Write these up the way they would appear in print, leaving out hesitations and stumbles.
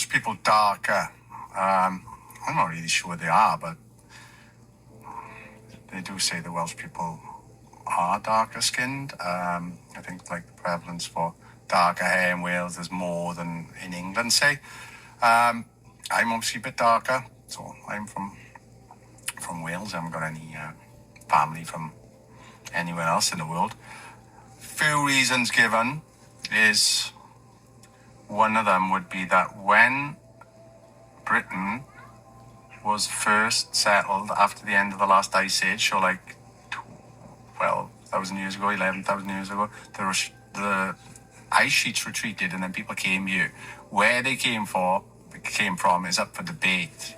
Welsh people darker? I'm not really sure they are, but they do say the Welsh people are darker skinned. I think like the prevalence for darker hair in Wales is more than in England, say. I'm obviously a bit darker, so I'm from Wales. I haven't got any family from anywhere else in the world. Few reasons given is one of them would be that when Britain was first settled after the end of the last ice age, so like 12,000 years ago, 11,000 years ago, the ice sheets retreated and then people came here. Where they came from is up for debate.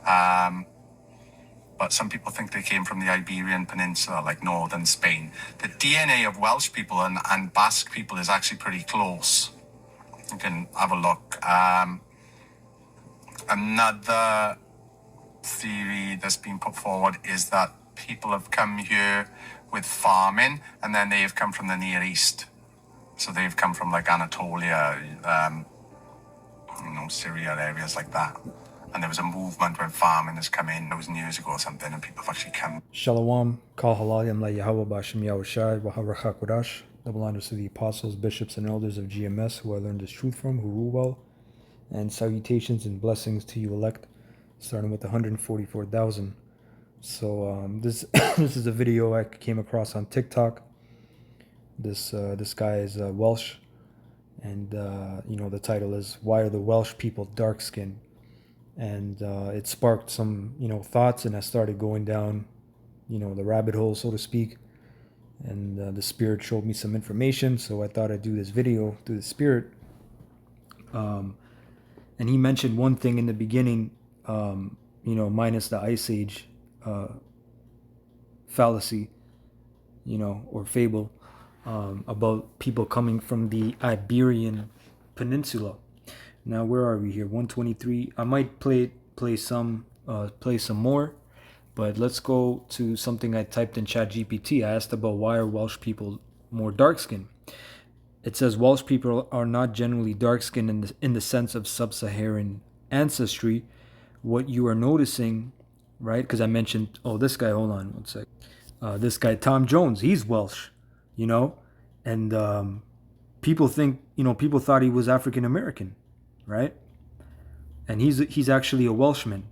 But some people think they came from the Iberian Peninsula, like northern Spain. The DNA of Welsh people and Basque people is actually pretty close. You can have a look. Another theory that's been put forward is that people have come here with farming and then they have come from the Near East. So they've come from like Anatolia, Syria, areas like that. And there was a movement when farming has come in 1,000 years ago or something, and people have actually come. Shalom, Kal Halalim La Yahweh Bashim Yahushai, Wahavracha Kodash, double honors to the apostles, bishops, and elders of GMS who I learned this truth from, who rule well, and salutations and blessings to you elect, starting with 144,000. So this this is a video I came across on TikTok. This guy is Welsh, and the title is "Why Are the Welsh People Dark Skinned?" And it sparked some thoughts, and I started going down the rabbit hole, so to speak, and the Spirit showed me some information, so I thought I'd do this video through the Spirit. And he mentioned one thing in the beginning, minus the Ice Age fallacy, or fable, about people coming from the Iberian Peninsula. Now, where are we here? 123. I might play some more, but let's go to something I typed in ChatGPT. I asked about why are Welsh people more dark-skinned. It says Welsh people are not generally dark-skinned in the sense of sub-Saharan ancestry. What you are noticing, right? Because I mentioned, this guy. Hold on one sec. This guy Tom Jones, he's Welsh, and people think, people thought he was African American. Right? And he's actually a Welshman,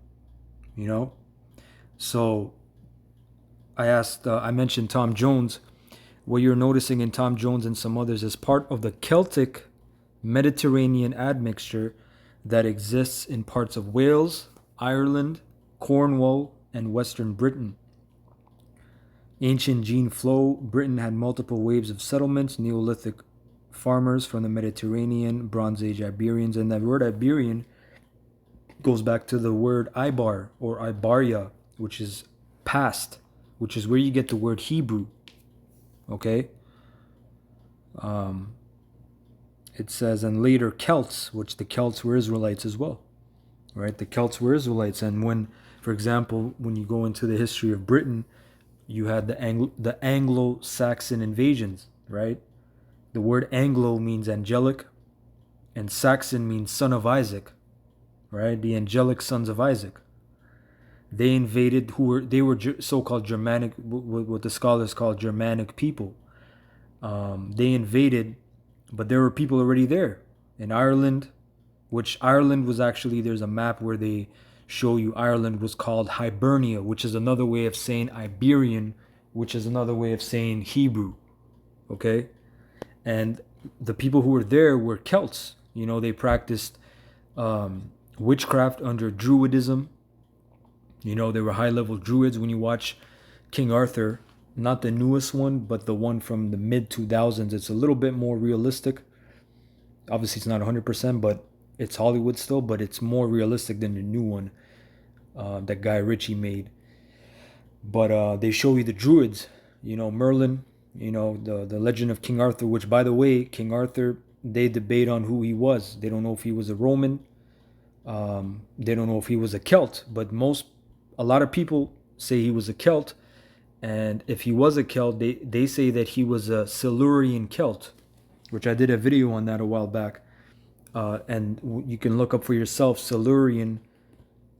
So I mentioned Tom Jones. What you're noticing in Tom Jones and some others is part of the Celtic Mediterranean admixture that exists in parts of Wales, Ireland, Cornwall, and Western Britain. Ancient gene flow, Britain had multiple waves of settlements, Neolithic farmers from the Mediterranean, Bronze Age Iberians, and that word Iberian goes back to the word Ibar or Ibaria, which is past, which is where you get the word Hebrew. Okay? It says, and later Celts, which the Celts were Israelites as well. Right? The Celts were Israelites, and when, for example, when you go into the history of Britain, you had the Anglo-Saxon invasions, right? The word Anglo means angelic, and Saxon means son of Isaac, right? The angelic sons of Isaac. They invaded, they were so-called Germanic, what the scholars call Germanic people. They invaded, but there were people already there. In Ireland, which Ireland was actually, there's a map where they show you Ireland was called Hibernia, which is another way of saying Iberian, which is another way of saying Hebrew, okay? And the people who were there were Celts. They practiced witchcraft under Druidism. They were high-level Druids. When you watch King Arthur, not the newest one, but the one from the mid-2000s, it's a little bit more realistic. Obviously, it's not 100%, but it's Hollywood still, but it's more realistic than the new one that Guy Ritchie made. But they show you the Druids, Merlin, the legend of King Arthur, which, by the way, King Arthur, they debate on who he was. They don't know if he was a Roman. They don't know if he was a Celt, but a lot of people say he was a Celt. And if he was a Celt, they say that he was a Silurian Celt, which I did a video on that a while back. And you can look up for yourself. Silurian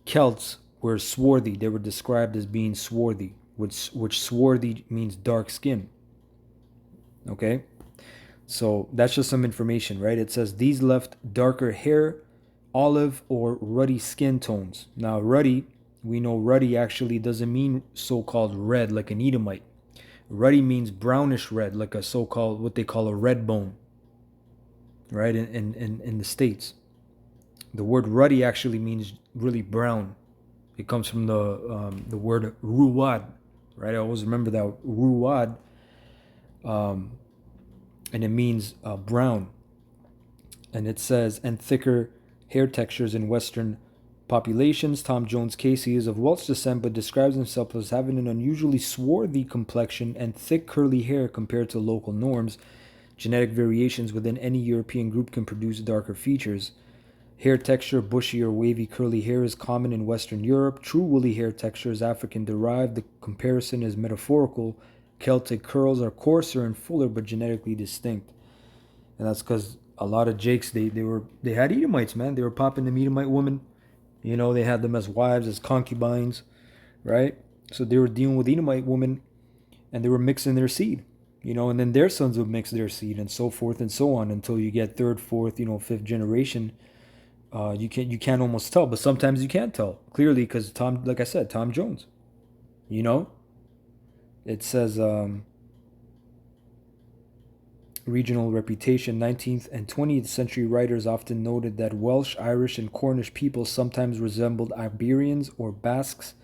Celts were swarthy. They were described as being swarthy, which swarthy means dark skin. Okay, so that's just some information, right? It says these left darker hair, olive or ruddy skin tones. Now, ruddy, we know ruddy actually doesn't mean so-called red like an Edomite. Ruddy means brownish red, like a so-called what they call a red bone, right? In the States, the word ruddy actually means really brown. It comes from the word ruad, right? I always remember that ruad, um, and it means brown. And it says, and thicker hair textures in Western populations. Tom Jones Casey is of Welsh descent, but describes himself as having an unusually swarthy complexion and thick curly hair compared to local norms. Genetic variations within any European group can produce darker features. Hair texture, bushy or wavy curly hair is common in Western Europe. True woolly hair texture is African derived. The comparison is metaphorical. Celtic curls are coarser and fuller but genetically distinct. And that's because a lot of Jakes they had Edomites, man. They were popping the Edomite women. You know, they had them as wives, as concubines, right? So they were dealing with Edomite women and they were mixing their seed. You know, and then their sons would mix their seed and so forth and so on until you get third, fourth, fifth generation. You can't almost tell, but sometimes you can't tell clearly because Tom, like I said, Tom Jones. You know, it says regional reputation. 19th and 20th century writers often noted that Welsh, Irish, and Cornish people sometimes resembled Iberians or Basques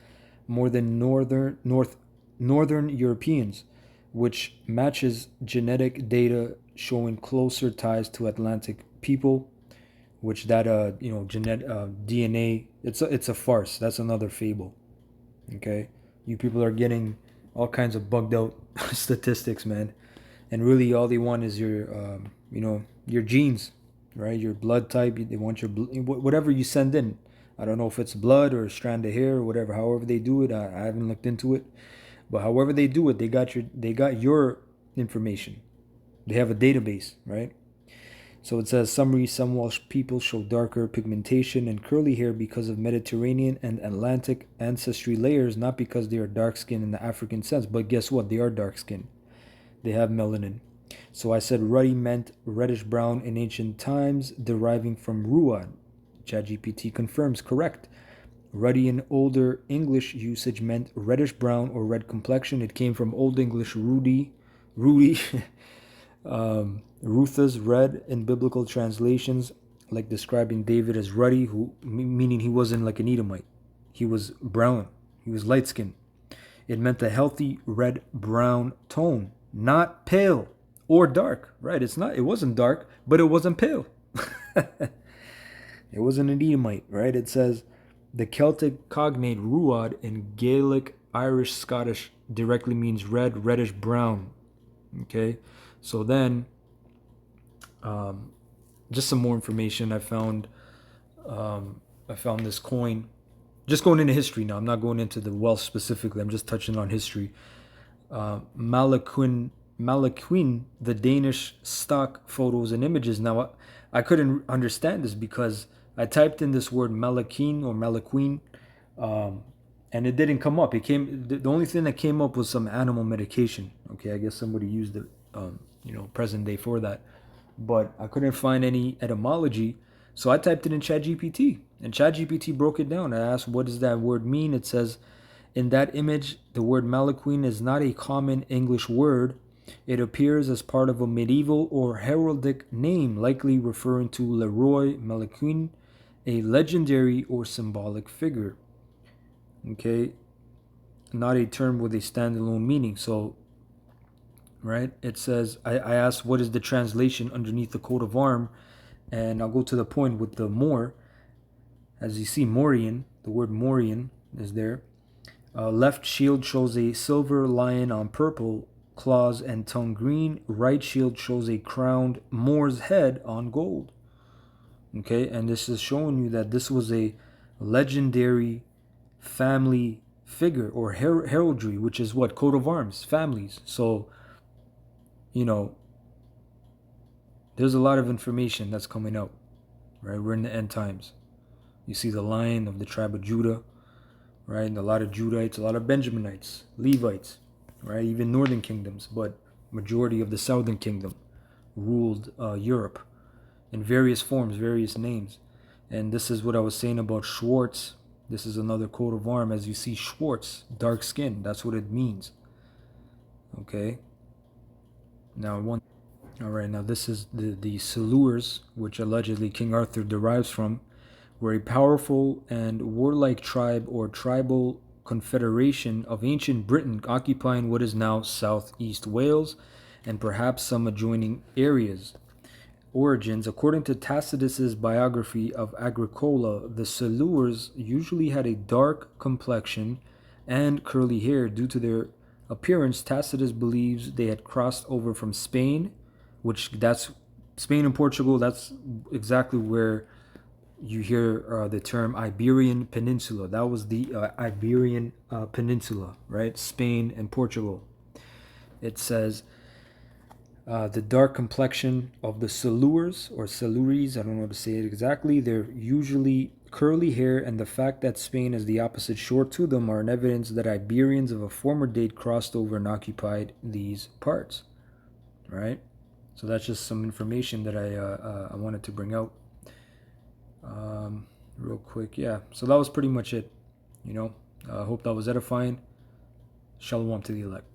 more than northern Europeans, which matches genetic data showing closer ties to Atlantic people. Which that DNA, it's a farce. That's another fable. Okay, you people are getting all kinds of bugged out statistics, man, and really all they want is your genes, right? Your blood type. They want your whatever you send in. I don't know if it's blood or a strand of hair or whatever. However they do it, I haven't looked into it, but however they do it, they got your information. They have a database, right? So it says summary: some Welsh people show darker pigmentation and curly hair because of Mediterranean and Atlantic ancestry layers, not because they are dark skinned in the African sense. But guess what? They are dark skinned. They have melanin. So I said ruddy meant reddish brown in ancient times, deriving from ruad. ChatGPT confirms correct. Ruddy in older English usage meant reddish brown or red complexion. It came from Old English Rudy, Ruthas red in biblical translations, like describing David as ruddy, who meaning he wasn't like an Edomite. He was brown. He was light skinned. It meant a healthy red brown tone, not pale or dark. Right? It's not. It wasn't dark, but it wasn't pale. It wasn't an Edomite. Right? It says the Celtic cognate ruad in Gaelic, Irish, Scottish directly means red, reddish brown. Okay. So then, just some more information. I found this coin. Just going into history now. I'm not going into the Welsh specifically. I'm just touching on history. Malaquin, the Danish stock photos and images. Now, I couldn't understand this because I typed in this word Malaquin or Malaquin, and it didn't come up. The only thing that came up was some animal medication. Okay, I guess somebody used it, present day for that, but I couldn't find any etymology. So I typed it in ChatGPT, and ChatGPT broke it down. I asked, "What does that word mean?" It says, "In that image, the word Malaquin is not a common English word. It appears as part of a medieval or heraldic name, likely referring to Leroy Malaquin, a legendary or symbolic figure." Okay, not a term with a standalone meaning. So, right, it says, I asked, what is the translation underneath the coat of arm? And I'll go to the point with the Moor. As you see, Morian, the word Morian is there. Left shield shows a silver lion on purple, claws and tongue green. Right shield shows a crowned Moor's head on gold. Okay, and this is showing you that this was a legendary family figure or heraldry, which is what? Coat of arms, families. So, there's a lot of information that's coming out. right? We're in the end times. You see the Lion of the tribe of Judah, right? And a lot of Judites, a lot of Benjaminites, Levites, right? Even northern kingdoms, but majority of the southern kingdom ruled Europe in various forms, various names. And this is what I was saying about Schwartz. This is another coat of arm. As you see, Schwartz, dark skin. That's what it means. Okay. Now one. All right. Now this is the Silures, which allegedly King Arthur derives from, were a powerful and warlike tribe or tribal confederation of ancient Britain occupying what is now southeast Wales and perhaps some adjoining areas. Origins. According to Tacitus's biography of Agricola, the Silures usually had a dark complexion and curly hair. Due to their appearance, Tacitus believes they had crossed over from Spain, which that's Spain and Portugal. That's exactly where you hear the term Iberian Peninsula. That was the Iberian Peninsula, right? Spain and Portugal. It says the dark complexion of the Silures or Silures, I don't know how to say it exactly. They're usually curly hair, and the fact that Spain is the opposite shore to them are an evidence that Iberians of a former date crossed over and occupied these parts, right? So that's just some information that I wanted to bring out real quick. Yeah, so that was pretty much it. I hope that was edifying. Shalom to the elect.